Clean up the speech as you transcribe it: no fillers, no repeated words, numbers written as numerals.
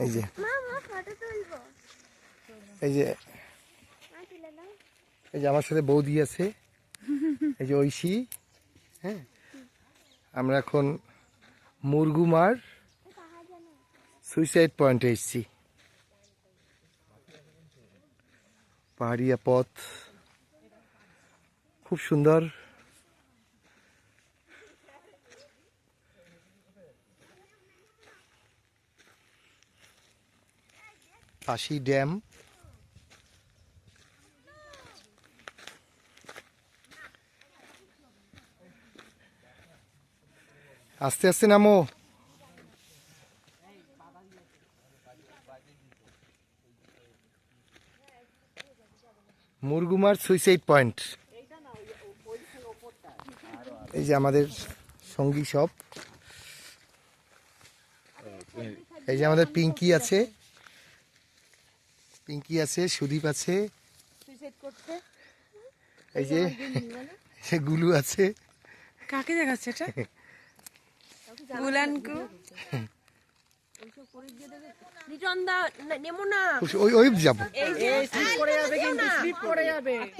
এই যে এই যে এই যে আমার সাথে বৌদি আছে, এই যে ঐশী। হ্যাঁ, আমরা এখন মুরগুমার সুইসাইড পয়েন্টে এসেছি। পাহাড়িয়া পথ, খুব সুন্দর। পাশি ড্যাম, আস্তে আস্তে নামো। মুরগুমার সুইসাইড পয়েন্ট। এই যে আমাদের সঙ্গী সব, এই যে আমাদের পিঙ্কি আছে, সুদীপ আছে, এই যে গুলু আছে। কাকে দেখাচ্ছে এটা? গুলানকু ওই যাবো।